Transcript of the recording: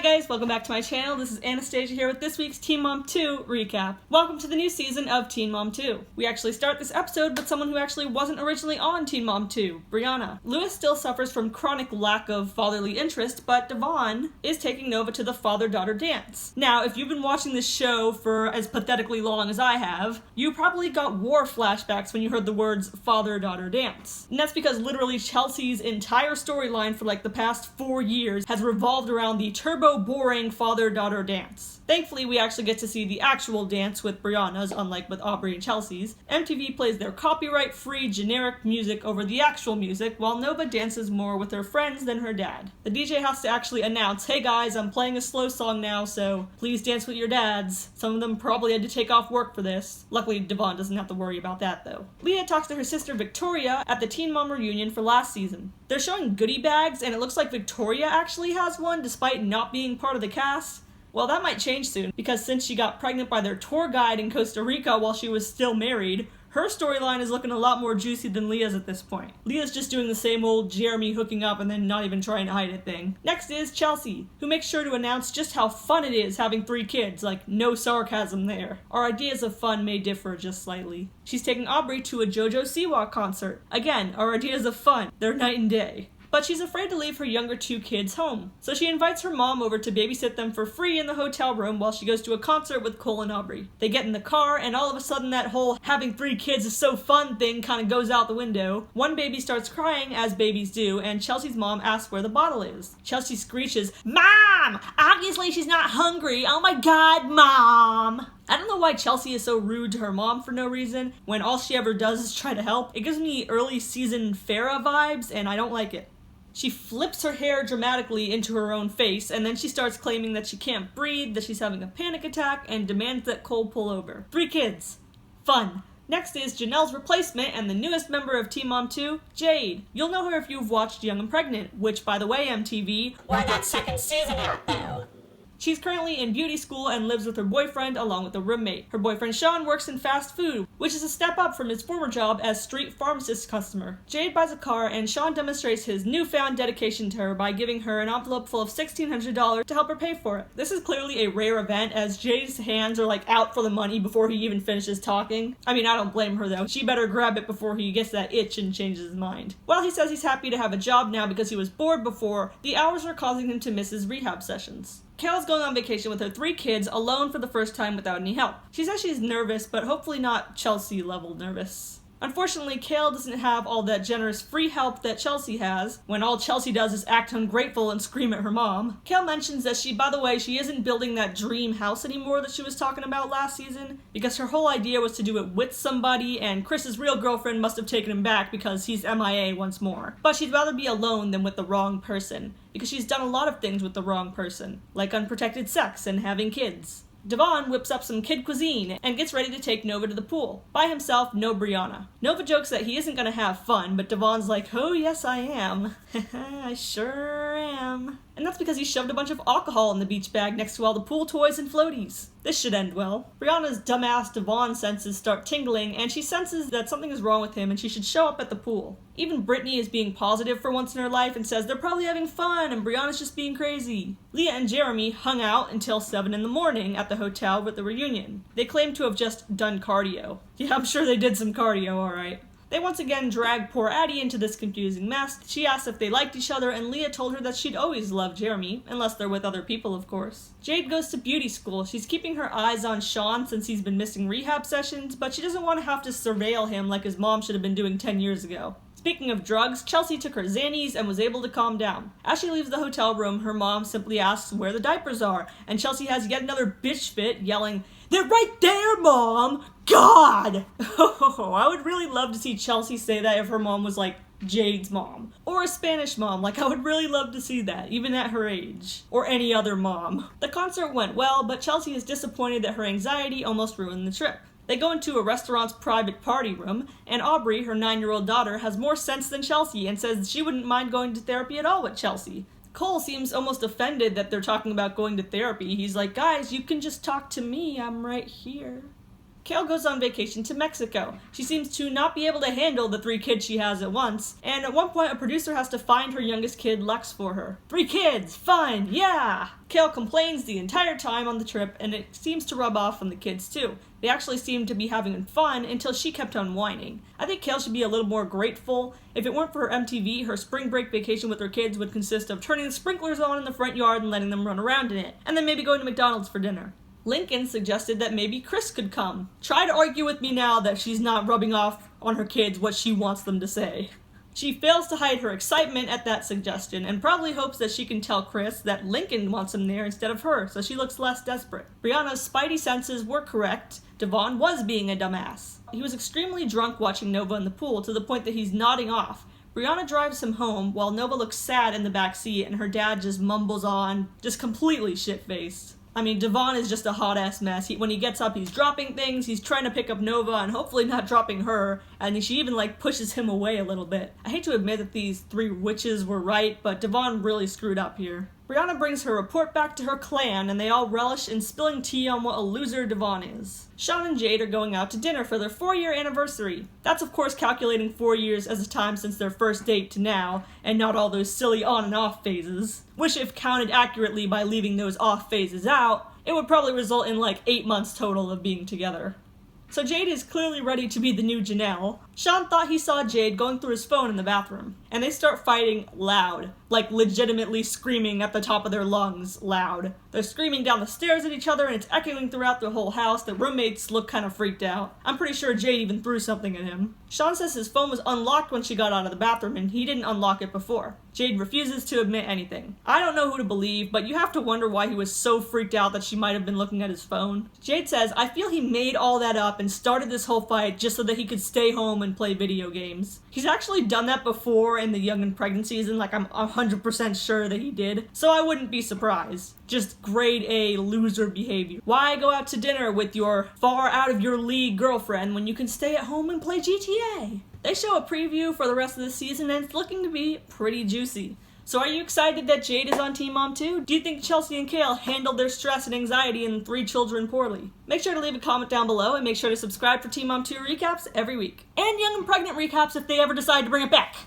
guys, welcome back to my channel. This is Anastasia here with this week's Teen Mom 2 recap. Welcome to the new season of Teen Mom 2. We actually start this episode with someone who actually wasn't originally on Teen Mom 2, Brianna. Lewis still suffers from chronic lack of fatherly interest, but Devon is taking Nova to the father-daughter dance. Now, if you've been watching this show for as pathetically long as I have, you probably got war flashbacks when you heard the words father-daughter dance. And that's because literally Chelsea's entire storyline for like the past 4 years has revolved around the turbo-boring father-daughter dance. Thankfully, we actually get to see the actual dance with Brianna's, unlike with Aubrey and Chelsea's. MTV plays their copyright-free generic music over the actual music, while Nova dances more with her friends than her dad. The DJ has to actually announce, hey guys, I'm playing a slow song now, so please dance with your dads. Some of them probably had to take off work for this. Luckily, Devon doesn't have to worry about that, though. Leah talks to her sister Victoria at the Teen Mom reunion for last season. They're showing goodie bags, and it looks like Victoria actually has one, despite not being part of the cast. Well, that might change soon, because since she got pregnant by their tour guide in Costa Rica while she was still married, her storyline is looking a lot more juicy than Leah's at this point. Leah's just doing the same old Jeremy hooking up and then not even trying to hide it thing. Next is Chelsea, who makes sure to announce just how fun it is having 3 kids, like no sarcasm there. Our ideas of fun may differ just slightly. She's taking Aubrey to a JoJo Siwa concert. Again, our ideas of fun, they're night and day. But she's afraid to leave her younger 2 kids home. So she invites her mom over to babysit them for free in the hotel room while she goes to a concert with Cole and Aubrey. They get in the car, and all of a sudden that whole having 3 kids is so fun thing kind of goes out the window. One baby starts crying, as babies do, and Chelsea's mom asks where the bottle is. Chelsea screeches, "Mom! Obviously she's not hungry! Oh my god, Mom!" I don't know why Chelsea is so rude to her mom for no reason, when all she ever does is try to help. It gives me early season Farrah vibes, and I don't like it. She flips her hair dramatically into her own face, and then she starts claiming that she can't breathe, that she's having a panic attack, and demands that Cole pull over. 3 kids. Fun. Next is Janelle's replacement and the newest member of Teen Mom 2, Jade. You'll know her if you've watched Young and Pregnant, which, by the way, MTV, why that second season out though? She's currently in beauty school and lives with her boyfriend along with a roommate. Her boyfriend Sean works in fast food, which is a step up from his former job as street pharmacist customer. Jade buys a car, and Sean demonstrates his newfound dedication to her by giving her an envelope full of $1,600 to help her pay for it. This is clearly a rare event, as Jade's hands are like out for the money before he even finishes talking. I mean, I don't blame her though. She better grab it before he gets that itch and changes his mind. While he says he's happy to have a job now because he was bored before, the hours are causing him to miss his rehab sessions. Kail's going on vacation with her 3 kids alone for the first time without any help. She says she's nervous, but hopefully not Chelsea-level nervous. Unfortunately, Kail doesn't have all that generous free help that Chelsea has, when all Chelsea does is act ungrateful and scream at her mom. Kail mentions that she isn't building that dream house anymore that she was talking about last season, because her whole idea was to do it with somebody, and Chris's real girlfriend must have taken him back because he's MIA once more. But she'd rather be alone than with the wrong person, because she's done a lot of things with the wrong person, like unprotected sex and having kids. Devon whips up some kid cuisine and gets ready to take Nova to the pool. By himself, no Brianna. Nova jokes that he isn't gonna have fun, but Devon's like, oh yes I am. I sure am. And that's because he shoved a bunch of alcohol in the beach bag next to all the pool toys and floaties. This should end well. Brianna's dumbass Devon senses start tingling, and she senses that something is wrong with him and she should show up at the pool. Even Brittany is being positive for once in her life and says they're probably having fun and Brianna's just being crazy. Leah and Jeremy hung out until 7 in the morning at the hotel with the reunion. They claim to have just done cardio. Yeah, I'm sure they did some cardio, alright. They once again drag poor Addie into this confusing mess. She asked if they liked each other, and Leah told her that she'd always loved Jeremy, unless they're with other people, of course. Jade goes to beauty school. She's keeping her eyes on Sean since he's been missing rehab sessions, but she doesn't want to have to surveil him like his mom should have been doing 10 years ago. Speaking of drugs, Chelsea took her Xannies and was able to calm down. As she leaves the hotel room, her mom simply asks where the diapers are, and Chelsea has yet another bitch fit, yelling, "They're right there, Mom! God!" Oh, I would really love to see Chelsea say that if her mom was like Jade's mom. Or a Spanish mom, like I would really love to see that, even at her age. Or any other mom. The concert went well, but Chelsea is disappointed that her anxiety almost ruined the trip. They go into a restaurant's private party room, and Aubrey, her 9-year-old daughter, has more sense than Chelsea and says she wouldn't mind going to therapy at all with Chelsea. Cole seems almost offended that they're talking about going to therapy. He's like, guys, you can just talk to me, I'm right here. Kail goes on vacation to Mexico. She seems to not be able to handle the 3 kids she has at once, and at one point a producer has to find her youngest kid, Lex, for her. 3 kids! Fine! Yeah! Kail complains the entire time on the trip, and it seems to rub off on the kids too. They actually seem to be having fun until she kept on whining. I think Kail should be a little more grateful. If it weren't for her MTV, her spring break vacation with her kids would consist of turning the sprinklers on in the front yard and letting them run around in it, and then maybe going to McDonald's for dinner. Lincoln suggested that maybe Chris could come. Try to argue with me now that she's not rubbing off on her kids what she wants them to say. She fails to hide her excitement at that suggestion and probably hopes that she can tell Chris that Lincoln wants him there instead of her, so she looks less desperate. Brianna's spidey senses were correct. Devon was being a dumbass. He was extremely drunk watching Nova in the pool to the point that he's nodding off. Brianna drives him home while Nova looks sad in the back seat and her dad just mumbles on, just completely shit-faced. I mean, Devon is just a hot-ass mess. When he gets up, he's dropping things, he's trying to pick up Nova, and hopefully not dropping her, and she even, pushes him away a little bit. I hate to admit that these 3 witches were right, but Devon really screwed up here. Brianna brings her report back to her clan, and they all relish in spilling tea on what a loser Devon is. Sean and Jade are going out to dinner for their 4-year anniversary. That's of course calculating 4 years as a time since their first date to now, and not all those silly on and off phases. Which, if counted accurately by leaving those off phases out, it would probably result in 8 months total of being together. So Jade is clearly ready to be the new Janelle. Sean thought he saw Jade going through his phone in the bathroom, and they start fighting loud, legitimately screaming at the top of their lungs loud. They're screaming down the stairs at each other, and it's echoing throughout the whole house. The roommates look kind of freaked out. I'm pretty sure Jade even threw something at him. Sean says his phone was unlocked when she got out of the bathroom, and he didn't unlock it before. Jade refuses to admit anything. I don't know who to believe, but you have to wonder why he was so freaked out that she might have been looking at his phone. Jade says, I feel he made all that up and started this whole fight just so that he could stay home and play video games. He's actually done that before in the Young and Pregnant season, I'm 100% sure that he did, so I wouldn't be surprised. Just grade A loser behavior. Why go out to dinner with your far out of your league girlfriend when you can stay at home and play GTA? They show a preview for the rest of the season and it's looking to be pretty juicy. So are you excited that Jade is on Teen Mom 2? Do you think Chelsea and Kail handled their stress and anxiety and 3 children poorly? Make sure to leave a comment down below and make sure to subscribe for Teen Mom 2 recaps every week. And Young and Pregnant recaps if they ever decide to bring it back.